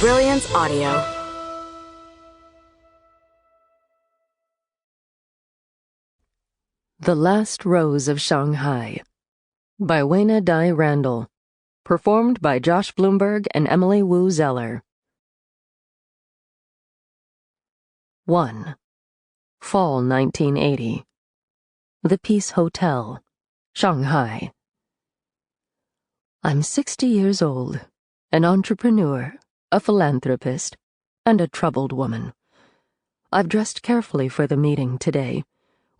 Brilliance Audio. The Last Rose of Shanghai by Weina Dai Randel. Performed by Josh Bloomberg and Emily Wu Zeller. 1. Fall 1980. The Peace Hotel, Shanghai. I'm 60 years old, an entrepreneur, a philanthropist, and a troubled woman. I've dressed carefully for the meeting today,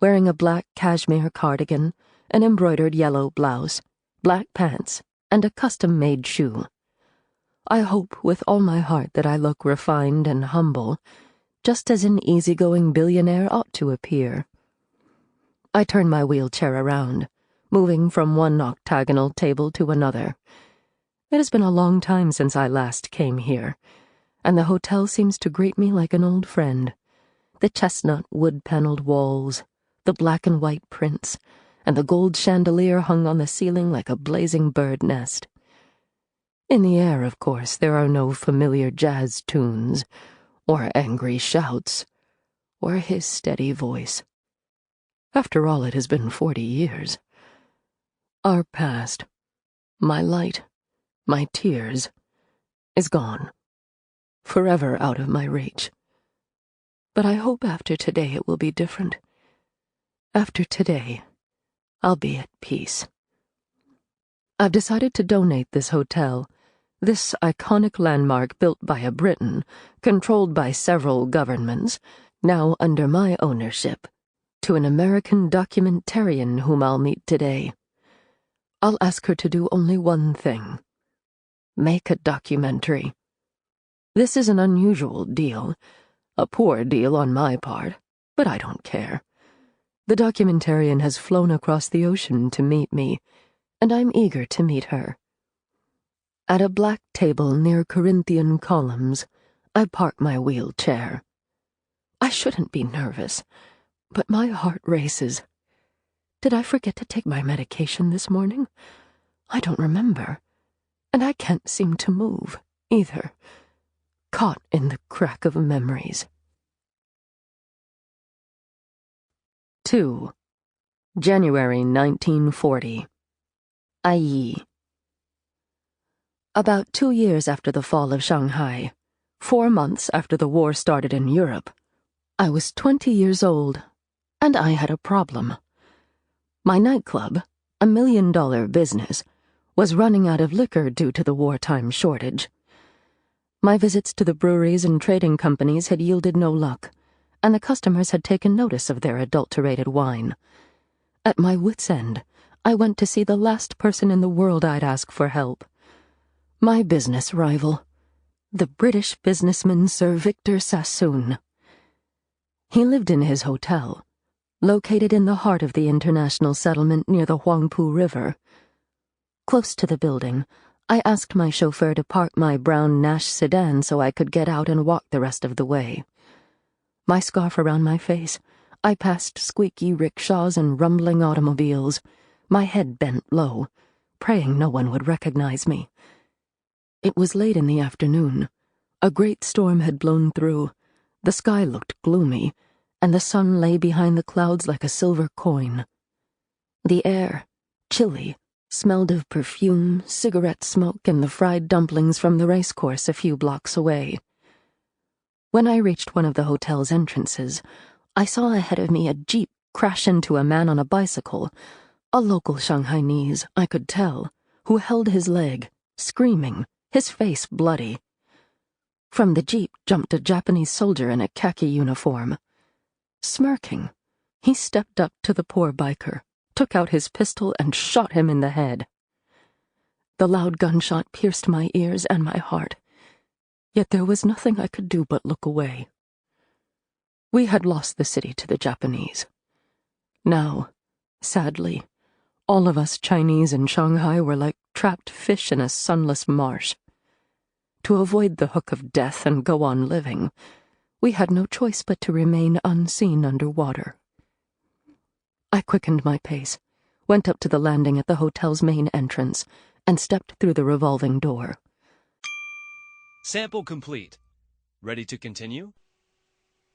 wearing a black cashmere cardigan, an embroidered yellow blouse, black pants, and a custom-made shoe. I hope with all my heart that I look refined and humble, just as an easygoing billionaire ought to appear. I turn my wheelchair around, moving from one octagonal table to another. It has been a long time since I last came here, and the hotel seems to greet me like an old friend. The chestnut wood-paneled walls, the black and white prints, and the gold chandelier hung on the ceiling like a blazing bird nest. In the air, of course, there are no familiar jazz tunes, or angry shouts, or his steady voice. After all, it has been 40 years. Our past, my light, my tears, is gone, forever out of my reach. But I hope after today it will be different. After today, I'll be at peace. I've decided to donate this hotel, this iconic landmark built by a Briton, controlled by several governments, now under my ownership, to an American documentarian whom I'll meet today. I'll ask her to do only one thing: make a documentary. This is an unusual deal, a poor deal on my part, but I don't care. The documentarian has flown across the ocean to meet me, and I'm eager to meet her. At a black table near Corinthian columns, I park my wheelchair. I shouldn't be nervous, but my heart races. Did I forget to take my medication this morning? I don't remember, and I can't seem to move, either, caught in the crack of memories. 2. January 1940. Aiyi. About 2 years after the fall of Shanghai, 4 months after the war started in Europe, I was 20 years old, and I had a problem. My nightclub, a $1 million business, was running out of liquor due to the wartime shortage. My visits to the breweries and trading companies had yielded no luck, and the customers had taken notice of their adulterated wine. At my wits' end, I went to see the last person in the world I'd ask for help. My business rival, the British businessman Sir Victor Sassoon. He lived in his hotel, located in the heart of the international settlement near the Huangpu River. Close to the building, I asked my chauffeur to park my brown Nash sedan so I could get out and walk the rest of the way. My scarf around my face, I passed squeaky rickshaws and rumbling automobiles, my head bent low, praying no one would recognize me. It was late in the afternoon. A great storm had blown through. The sky looked gloomy, and the sun lay behind the clouds like a silver coin. The air, chilly, smelled of perfume, cigarette smoke, and the fried dumplings from the racecourse a few blocks away. When I reached one of the hotel's entrances, I saw ahead of me a jeep crash into a man on a bicycle, a local Shanghainese, I could tell, who held his leg, screaming, his face bloody. From the jeep jumped a Japanese soldier in a khaki uniform. Smirking, he stepped up to the poor biker, took out his pistol, and shot him in the head. The loud gunshot pierced my ears and my heart, yet there was nothing I could do but look away. We had lost the city to the Japanese. Now, sadly, all of us Chinese in Shanghai were like trapped fish in a sunless marsh. To avoid the hook of death and go on living, we had no choice but to remain unseen underwater. I quickened my pace, went up to the landing at the hotel's main entrance, and stepped through the revolving door. Sample complete. Ready to continue?